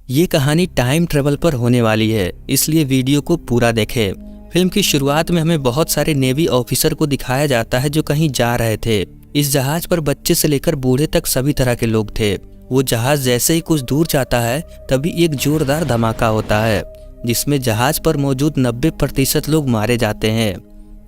ये कहानी time travel पर होने वाली है, इसलिए वीडियो को पूरा देखें। फिल्म की शुरुआत में हमें बहुत सारे नेवी ऑफिसर को दिखाया जाता है जो कहीं जा रहे थे। इस जहाज पर बच्चे से लेकर बूढ़े तक सभी तरह के लोग थे। वो जहाज जैसे ही कुछ दूर जाता है तभी एक जोरदार धमाका होता है जिसमें जहाज पर मौजूद 90% लोग मारे जाते हैं।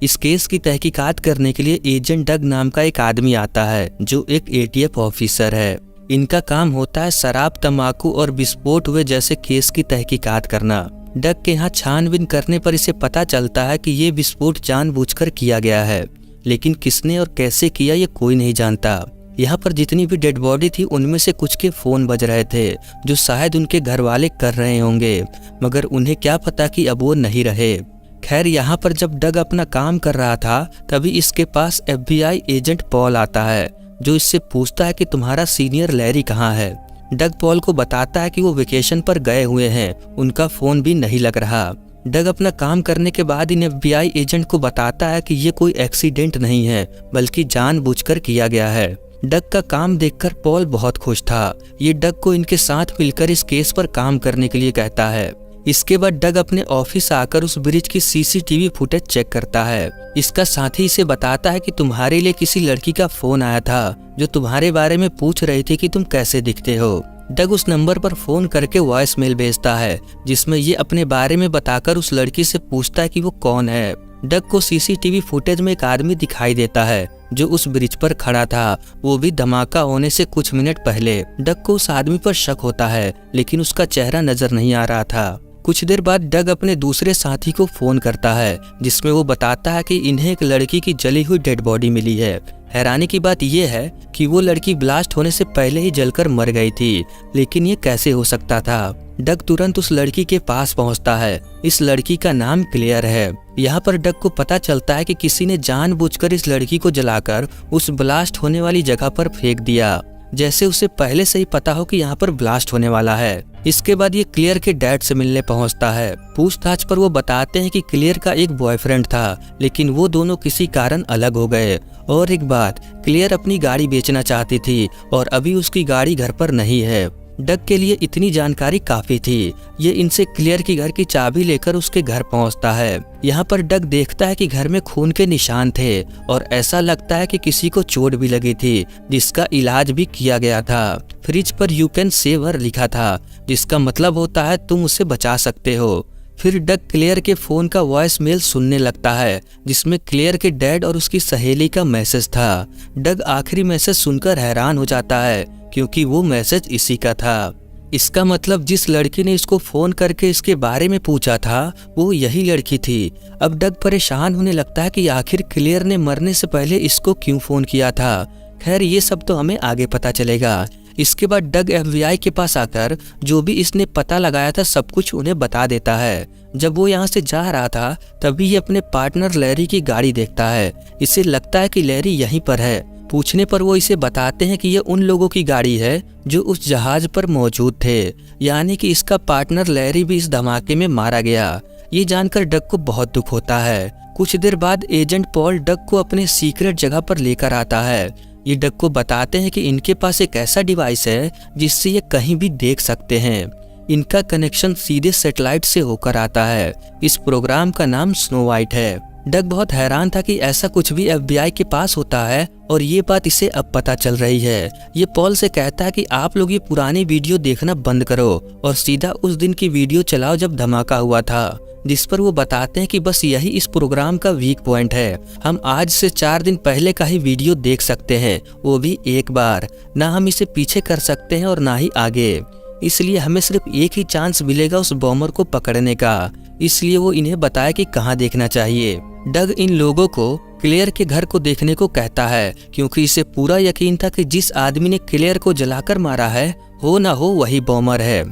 इस केस की तहकीकात करने के लिए एजेंट डग नाम का एक आदमी आता है जो एक ATF ऑफिसर है। इनका काम होता है शराब, तंबाकू और विस्फोट हुए जैसे केस की तहकीकात करना। डग के यहाँ छानबीन करने पर इसे पता चलता है कि ये विस्फोट जानबूझकर किया गया है, लेकिन किसने और कैसे किया ये कोई नहीं जानता। यहाँ पर जितनी भी डेड बॉडी थी उनमें से कुछ के फोन बज रहे थे जो शायद उनके घर वाले कर रहे होंगे, मगर उन्हें क्या पता कि अब वो नहीं रहे। खैर, यहाँ पर जब डग अपना काम कर रहा था तभी इसके पास FBI एजेंट पॉल आता है जो इससे पूछता है कि तुम्हारा सीनियर लैरी कहाँ है। डग पॉल को बताता है कि वो वेकेशन पर गए हुए हैं, उनका फोन भी नहीं लग रहा। डग अपना काम करने के बाद इन FBI एजेंट को बताता है कि ये कोई एक्सीडेंट नहीं है बल्कि जानबूझकर किया गया है। डग का काम देखकर पॉल बहुत खुश था। ये डग को इनके साथ मिलकर इस केस पर काम करने के लिए कहता है। इसके बाद डग अपने ऑफिस आकर उस ब्रिज की CCTV फुटेज चेक करता है। इसका साथी इसे बताता है कि तुम्हारे लिए किसी लड़की का फोन आया था जो तुम्हारे बारे में पूछ रही थी कि तुम कैसे दिखते हो। डग उस नंबर पर फोन करके वॉइस मेल भेजता है जिसमें ये अपने बारे में बताकर उस लड़की से पूछता है कि वो कौन है। डग को CCTV फुटेज में एक आदमी दिखाई देता है जो उस ब्रिज पर खड़ा था, वो भी धमाका होने से कुछ मिनट पहले। डग को उस आदमी पर शक होता है लेकिन उसका चेहरा नजर नहीं आ रहा था। कुछ देर बाद डग अपने दूसरे साथी को फोन करता है जिसमें वो बताता है कि इन्हें एक लड़की की जली हुई डेड बॉडी मिली है। हैरानी की बात यह है कि वो लड़की ब्लास्ट होने से पहले ही जलकर मर गई थी, लेकिन ये कैसे हो सकता था। डग तुरंत उस लड़की के पास पहुंचता है। इस लड़की का नाम क्लेयर है। यहाँ पर डग को पता चलता है कि किसी ने जानबूझकर इस लड़की को जलाकर उस ब्लास्ट होने वाली जगह पर फेंक दिया, जैसे उसे पहले से ही पता हो कि यहाँ पर ब्लास्ट होने वाला है। इसके बाद ये क्लियर के डैड से मिलने पहुंचता है। पूछताछ पर वो बताते हैं कि क्लियर का एक बॉयफ्रेंड था लेकिन वो दोनों किसी कारण अलग हो गए। और एक बात, क्लियर अपनी गाड़ी बेचना चाहती थी और अभी उसकी गाड़ी घर पर नहीं है। डग के लिए इतनी जानकारी काफी थी। ये इनसे क्लियर की घर की चाबी लेकर उसके घर पहुंचता है। यहाँ पर डग देखता है कि घर में खून के निशान थे और ऐसा लगता है कि किसी को चोट भी लगी थी जिसका इलाज भी किया गया था। फ्रिज पर यू कैन सेव हर लिखा था जिसका मतलब होता है तुम उसे बचा सकते हो। फिर डग क्लियर के फोन का वॉइस मेल सुनने लगता है जिसमें क्लियर के डैड और उसकी सहेली का मैसेज था। डग आखिरी मैसेज सुनकर हैरान हो जाता है क्योंकि वो मैसेज इसी का था। इसका मतलब जिस लड़की ने इसको फोन करके इसके बारे में पूछा था वो यही लड़की थी। अब डग परेशान होने लगता है कि आखिर क्लियर ने मरने से पहले इसको क्यों फोन किया था। खैर, ये सब तो हमें आगे पता चलेगा। इसके बाद डग FBI के पास आकर जो भी इसने पता लगाया था सब कुछ उन्हें बता देता है। जब वो यहाँ से जा रहा था तभी ये अपने पार्टनर लैरी की गाड़ी देखता है। इसे लगता है कि लैरी यहीं पर है। पूछने पर वो इसे बताते हैं कि ये उन लोगों की गाड़ी है जो उस जहाज पर मौजूद थे, यानी कि इसका पार्टनर लैरी भी इस धमाके में मारा गया। ये जानकर डग को बहुत दुख होता है। कुछ देर बाद एजेंट पॉल डग को अपने सीक्रेट जगह पर लेकर आता है। ये डग को बताते हैं कि इनके पास एक ऐसा डिवाइस है जिससे ये कहीं भी देख सकते हैं। इनका कनेक्शन सीधे सैटेलाइट से होकर आता है। इस प्रोग्राम का नाम स्नो वाइट है। डग बहुत हैरान था कि ऐसा कुछ भी FBI के पास होता है और ये बात इसे अब पता चल रही है। ये पॉल से कहता है कि आप लोग ये पुरानी वीडियो देखना बंद करो और सीधा उस दिन की वीडियो चलाओ जब धमाका हुआ था, जिस पर वो बताते हैं कि बस यही इस प्रोग्राम का वीक पॉइंट है। हम आज से 4 दिन पहले का ही वीडियो देख सकते हैं, वो भी एक बार। ना हम इसे पीछे कर सकते हैं और ना ही आगे, इसलिए हमें सिर्फ एक ही चांस मिलेगा उस बॉम्बर को पकड़ने का। इसलिए वो इन्हें बताया कि कहाँ देखना चाहिए। डग इन लोगों को क्लियर के घर को देखने को कहता है क्योंकि इसे पूरा यकीन था कि जिस आदमी ने क्लियर को जलाकर मारा है हो ना हो वही बॉम्बर है।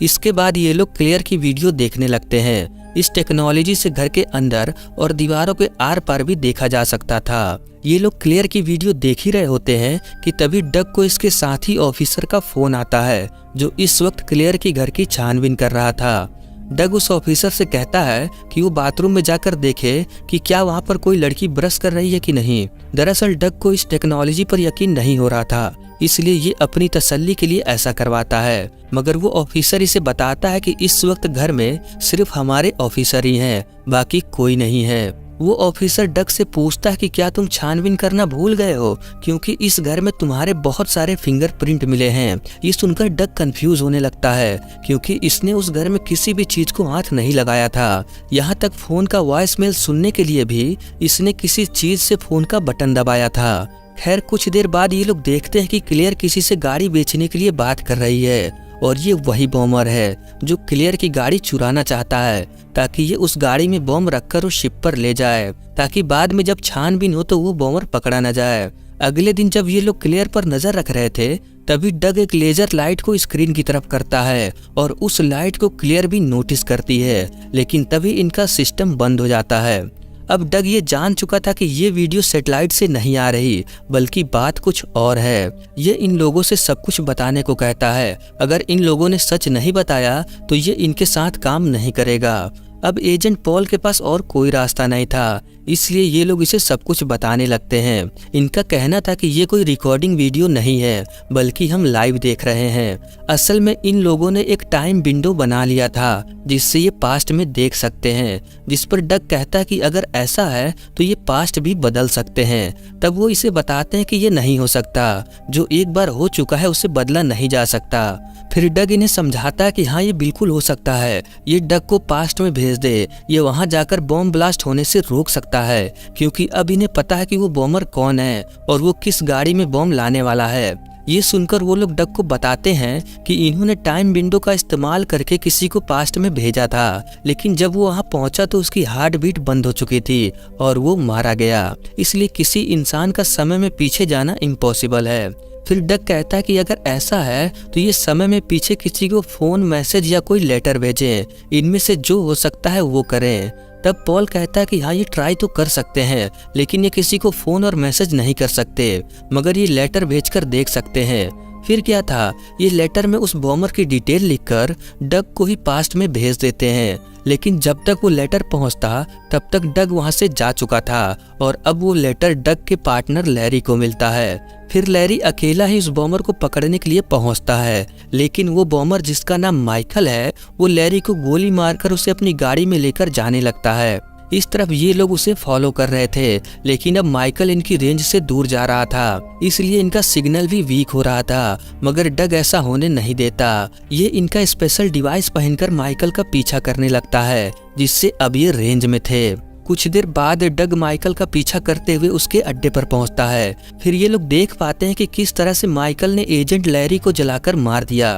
इसके बाद ये लोग क्लियर की वीडियो देखने लगते हैं। इस टेक्नोलॉजी से घर के अंदर और दीवारों के आर पार भी देखा जा सकता था। ये लोग क्लियर की वीडियो देख ही रहे होते हैं कि तभी डग को इसके साथी ऑफिसर का फोन आता है जो इस वक्त क्लियर की घर की छानबीन कर रहा था। डग उस ऑफिसर से कहता है कि वो बाथरूम में जाकर देखे कि क्या वहाँ पर कोई लड़की ब्रश कर रही है कि नहीं। दरअसल डग को इस टेक्नोलॉजी पर यकीन नहीं हो रहा था इसलिए ये अपनी तसल्ली के लिए ऐसा करवाता है। मगर वो ऑफिसर इसे बताता है कि इस वक्त घर में सिर्फ हमारे ऑफिसर ही हैं, बाकी कोई नहीं है। वो ऑफिसर डग से पूछता है कि क्या तुम छानबीन करना भूल गए हो, क्योंकि इस घर में तुम्हारे बहुत सारे फिंगरप्रिंट मिले हैं। ये सुनकर डग कंफ्यूज होने लगता है, क्योंकि इसने उस घर में किसी भी चीज को हाथ नहीं लगाया था। यहाँ तक फोन का वॉइसमेल सुनने के लिए भी इसने किसी चीज से फोन का बटन दबाया था। खैर कुछ देर बाद ये लोग देखते हैं कि क्लेयर किसी से गाड़ी बेचने के लिए बात कर रही है, और ये वही बॉम्बर है जो क्लेयर की गाड़ी चुराना चाहता है, ताकि ये उस गाड़ी में बॉम्ब रखकर उस शिप पर ले जाए, ताकि बाद में जब छानबीन हो तो वो बॉम्बर पकड़ा न जाए। अगले दिन जब ये लोग क्लेयर पर नजर रख रहे थे, तभी डग एक लेजर लाइट को स्क्रीन की तरफ करता है, और उस लाइट को क्लेयर भी नोटिस करती है, लेकिन तभी इनका सिस्टम बंद हो जाता है। अब डग ये जान चुका था कि ये वीडियो सैटेलाइट से नहीं आ रही, बल्कि बात कुछ और है। ये इन लोगों से सब कुछ बताने को कहता है। अगर इन लोगों ने सच नहीं बताया तो ये इनके साथ काम नहीं करेगा। अब एजेंट पॉल के पास और कोई रास्ता नहीं था, इसलिए ये लोग इसे सब कुछ बताने लगते हैं। इनका कहना था कि ये कोई रिकॉर्डिंग वीडियो नहीं है, बल्कि हम लाइव देख रहे हैं। असल में इन लोगों ने एक टाइम विंडो बना लिया था, जिससे ये पास्ट में देख सकते हैं, जिस पर डग कहता है कि अगर ऐसा है तो ये पास्ट भी बदल सकते हैं। तब वो इसे बताते हैं कि ये नहीं हो सकता, जो एक बार हो चुका है उसे बदला नहीं जा सकता। फिर डग इन्हें समझाता है कि हाँ ये बिल्कुल हो सकता है, ये डग को पास्ट में भेज दे, ये वहां जाकर बॉम्ब ब्लास्ट होने से रोक सकता है, क्योंकि अब इन्हें पता है कि वो बॉम्बर कौन है और वो किस गाड़ी में बॉम्ब लाने वाला है। ये सुनकर वो लोग डग को बताते हैं कि इन्होंने टाइम विंडो का इस्तेमाल करके किसी को पास्ट में भेजा था, लेकिन जब वो वहां पहुंचा तो उसकी हार्ट बीट बंद हो चुकी थी और वो मारा गया। इसलिए किसी इंसान का समय में पीछे जाना इम्पॉसिबल है। फिर डग कहता है कि अगर ऐसा है तो ये समय में पीछे किसी को फोन, मैसेज या कोई लेटर भेजें, इनमें से जो हो सकता है वो करें। तब पॉल कहता है कि हाँ ये ट्राई तो कर सकते हैं, लेकिन ये किसी को फोन और मैसेज नहीं कर सकते, मगर ये लेटर भेजकर देख सकते हैं। फिर क्या था, ये लेटर में उस बॉम्बर की डिटेल लिखकर डग को ही पास्ट में भेज देते हैं, लेकिन जब तक वो लेटर पहुंचता तब तक डग वहां से जा चुका था, और अब वो लेटर डग के पार्टनर लैरी को मिलता है। फिर लैरी अकेला ही उस बॉम्बर को पकड़ने के लिए पहुंचता है, लेकिन वो बॉम्बर जिसका नाम माइकल है, वो लैरी को गोली मारकर उसे अपनी गाड़ी में लेकर जाने लगता है। इस तरफ ये लोग उसे फॉलो कर रहे थे, लेकिन अब माइकल इनकी रेंज से दूर जा रहा था, इसलिए इनका सिग्नल भी वीक हो रहा था, मगर डग ऐसा होने नहीं देता। ये इनका स्पेशल डिवाइस पहनकर माइकल का पीछा करने लगता है, जिससे अब ये रेंज में थे। कुछ देर बाद डग माइकल का पीछा करते हुए उसके अड्डे पर पहुंचता है। फिर ये लोग देख पाते हैं कि किस तरह से माइकल ने एजेंट लैरी को जलाकर मार दिया।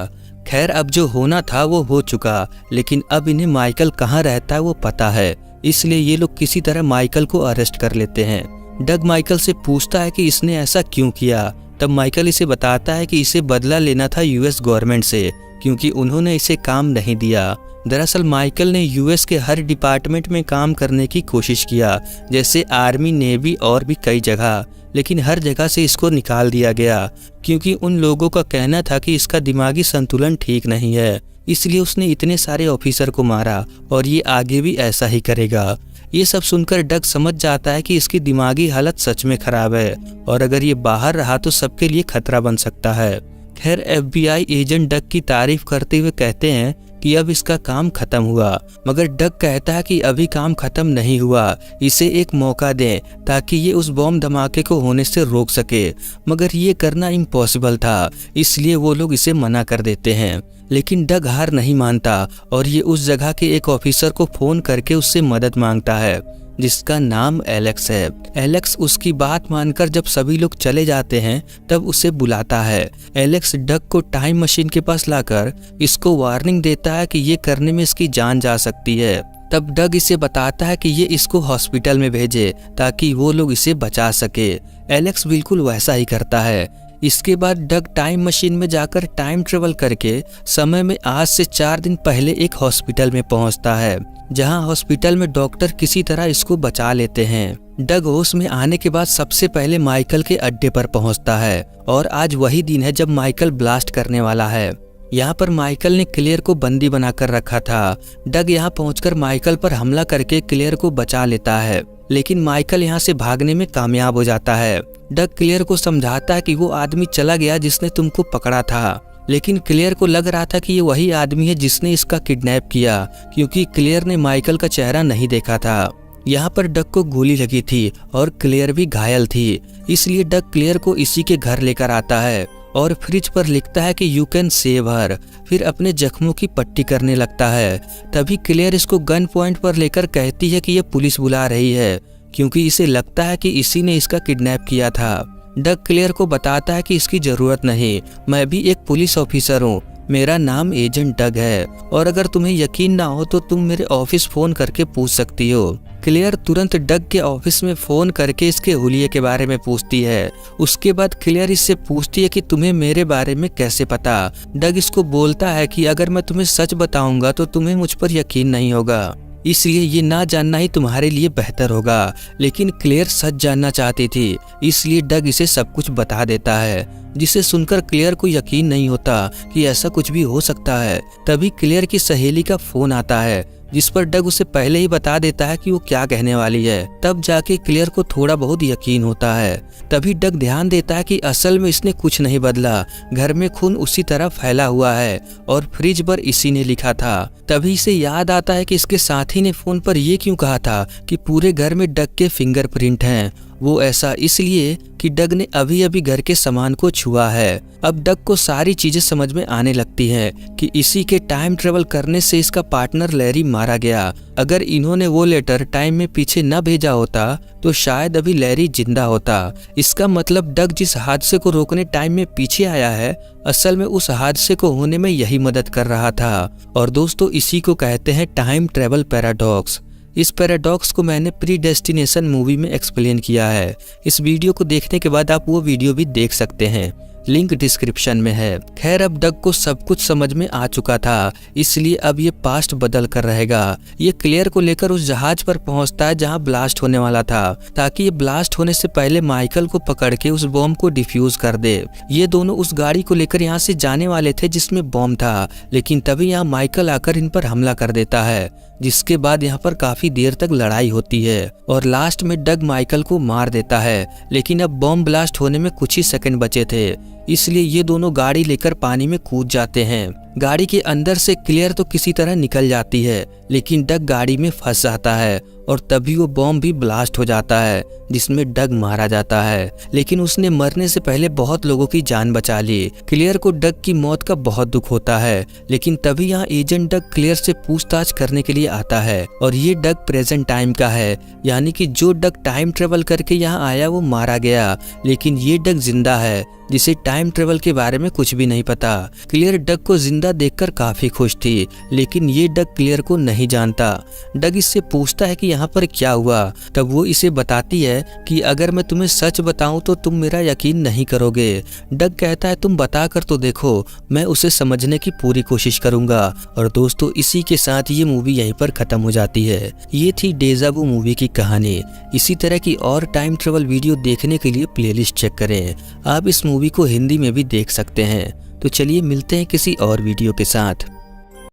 खैर अब जो होना था वो हो चुका, लेकिन अब इन्हें माइकल कहाँ रहता है वो पता है, इसलिए ये लोग किसी तरह माइकल को अरेस्ट कर लेते हैं। डग माइकल से पूछता है कि इसने ऐसा क्यों किया। तब माइकल इसे बताता है कि इसे बदला लेना था यूएस गवर्नमेंट से, क्योंकि उन्होंने इसे काम नहीं दिया। दरअसल माइकल ने यूएस के हर डिपार्टमेंट में काम करने की कोशिश किया, जैसे आर्मी, नेवी और भी कई जगह, लेकिन हर जगह से इसको निकाल दिया गया, क्योंकि उन लोगों का कहना था कि इसका दिमागी संतुलन ठीक नहीं है। इसलिए उसने इतने सारे ऑफिसर को मारा और ये आगे भी ऐसा ही करेगा। ये सब सुनकर डग समझ जाता है कि इसकी दिमागी हालत सच में खराब है, और अगर ये बाहर रहा तो सबके लिए खतरा बन सकता है। खैर एफबीआई एजेंट डग की तारीफ करते हुए कहते हैं कि अब इसका काम खत्म हुआ, मगर डग कहता है कि अभी काम खत्म नहीं हुआ, इसे एक मौका दें ताकि ये उस बॉम्ब धमाके को होने से रोक सके। मगर ये करना इम्पॉसिबल था, इसलिए वो लोग इसे मना कर देते हैं। लेकिन डग हार नहीं मानता और ये उस जगह के एक ऑफिसर को फोन करके उससे मदद मांगता है, जिसका नाम एलेक्स है। एलेक्स उसकी बात मानकर जब सभी लोग चले जाते हैं तब उसे बुलाता है। एलेक्स डग को टाइम मशीन के पास लाकर इसको वार्निंग देता है कि ये करने में इसकी जान जा सकती है। तब डग इसे बताता है कि ये इसको हॉस्पिटल में भेजे ताकि वो लोग इसे बचा सके। एलेक्स बिल्कुल वैसा ही करता है। इसके बाद डग टाइम मशीन में जाकर टाइम ट्रेवल करके समय में आज से 4 दिन पहले एक हॉस्पिटल में पहुंचता है, जहां हॉस्पिटल में डॉक्टर किसी तरह इसको बचा लेते हैं। डग होश में आने के बाद सबसे पहले माइकल के अड्डे पर पहुंचता है, और आज वही दिन है जब माइकल ब्लास्ट करने वाला है। यहाँ पर माइकल ने क्लेयर को बंदी बनाकर रखा था। डग यहाँ पहुंचकर माइकल पर हमला करके क्लेयर को बचा लेता है, लेकिन माइकल यहाँ से भागने में कामयाब हो जाता है। डग क्लेयर को समझाता है कि वो आदमी चला गया जिसने तुमको पकड़ा था, लेकिन क्लेयर को लग रहा था कि ये वही आदमी है जिसने इसका किडनैप किया, क्योंकि क्लेयर ने माइकल का चेहरा नहीं देखा था। यहाँ पर डग को गोली लगी थी और क्लेयर भी घायल थी, इसलिए डग क्लेयर को इसी के घर लेकर आता है और फ्रिज पर लिखता है कि यू कैन सेव हर, फिर अपने जख्मों की पट्टी करने लगता है। तभी क्लेयर इसको गन पॉइंट पर लेकर कहती है कि ये पुलिस बुला रही है, क्योंकि इसे लगता है कि इसी ने इसका किडनैप किया था। डग क्लेयर को बताता है कि इसकी जरूरत नहीं, मैं भी एक पुलिस ऑफिसर हूँ, मेरा नाम एजेंट डग है, और अगर तुम्हें यकीन ना हो तो तुम मेरे ऑफिस फोन करके पूछ सकती हो। क्लेयर तुरंत डग के ऑफिस में फोन करके इसके हुलिये के बारे में पूछती है। उसके बाद क्लेयर इससे पूछती है कि तुम्हें मेरे बारे में कैसे पता। डग इसको बोलता है कि अगर मैं तुम्हें सच बताऊंगा तो तुम्हें मुझ पर यकीन नहीं होगा, इसलिए ये ना जानना ही तुम्हारे लिए बेहतर होगा। लेकिन क्लेयर सच जानना चाहती थी, इसलिए डग इसे सब कुछ बता देता है, जिसे सुनकर क्लेयर को यकीन नहीं होता कि ऐसा कुछ भी हो सकता है। तभी क्लेयर की सहेली का फोन आता है, जिस पर डग उसे पहले ही बता देता है कि वो क्या कहने वाली है। तब जाके क्लेयर को थोड़ा बहुत यकीन होता है। तभी डग ध्यान देता है कि असल में इसने कुछ नहीं बदला, घर में खून उसी तरह फैला हुआ है और फ्रिज पर इसी ने लिखा था। तभी इसे याद आता है कि इसके साथी ने फोन पर यह क्यों कहा था कि पूरे घर में डग के फिंगरप्रिंट हैं। वो ऐसा इसलिए कि डग ने अभी अभी घर के सामान को छुआ है। अब डग को सारी चीजें समझ में आने लगती हैं कि इसी के टाइम ट्रेवल करने से इसका पार्टनर लैरी मारा गया। अगर इन्होंने वो लेटर टाइम में पीछे न भेजा होता तो शायद अभी लैरी जिंदा होता। इसका मतलब डग जिस हादसे को रोकने टाइम में पीछे आया है, असल में उस हादसे को होने में यही मदद कर रहा था। और दोस्तों, इसी को कहते हैं टाइम ट्रेवल पैराडॉक्स। इस पैराडॉक्स को मैंने प्रीडेस्टिनेशन मूवी में एक्सप्लेन किया है। इस वीडियो को देखने के बाद आप वो वीडियो भी देख सकते हैं, लिंक डिस्क्रिप्शन में है। खैर, अब डग को सब कुछ समझ में आ चुका था, इसलिए अब ये पास्ट बदल कर रहेगा। ये क्लेयर को लेकर उस जहाज पर पहुंचता है जहां ब्लास्ट होने वाला था, ताकि ये ब्लास्ट होने से पहले माइकल को पकड़ के उस बॉम्ब को डिफ्यूज कर दे। ये दोनों उस गाड़ी को लेकर यहाँ से जाने वाले थे जिसमें बॉम्ब था, लेकिन तभी यहाँ माइकल आकर इन पर हमला कर देता है, जिसके बाद यहाँ पर काफी देर तक लड़ाई होती है और लास्ट में डग माइकल को मार देता है। लेकिन अब बॉम्ब ब्लास्ट होने में कुछ ही सेकंड बचे थे, इसलिए ये दोनों गाड़ी लेकर पानी में कूद जाते हैं। गाड़ी के अंदर से क्लेयर तो किसी तरह निकल जाती है, लेकिन डग गाड़ी में फंस जाता है और तभी वो बॉम्ब भी ब्लास्ट हो जाता है, जिसमें डग मारा जाता है। लेकिन उसने मरने से पहले बहुत लोगों की जान बचा ली। क्लेयर को डग की मौत का बहुत दुख होता है, लेकिन तभी यहाँ एजेंट डग क्लेयर से पूछताछ करने के लिए आता है और ये डग प्रेजेंट टाइम का है, यानी कि जो डग टाइम ट्रेवल करके यहाँ आया वो मारा गया, लेकिन ये डग जिंदा है जिसे टाइम ट्रेवल के बारे में कुछ भी नहीं पता। क्लेयर डग को जिंदा देखकर काफी खुश थी, लेकिन ये डग क्लेयर को नहीं जानता। डग इससे पूछता है कि यहाँ पर क्या हुआ। तब वो इसे बताती है कि अगर मैं तुम्हें सच बताऊं तो तुम मेरा यकीन नहीं करोगे। डग कहता है तुम बता कर तो देखो, मैं उसे समझने की पूरी कोशिश करूंगा। और दोस्तों, इसी के साथ ये मूवी यहीं पर खत्म हो जाती है। ये थी डेजा वू मूवी की कहानी। इसी तरह की और टाइम ट्रेवल वीडियो देखने के लिए प्लेलिस्ट चेक करें। आप इस मूवी को हिंदी में भी देख सकते हैं। तो चलिए मिलते हैं किसी और वीडियो के साथ।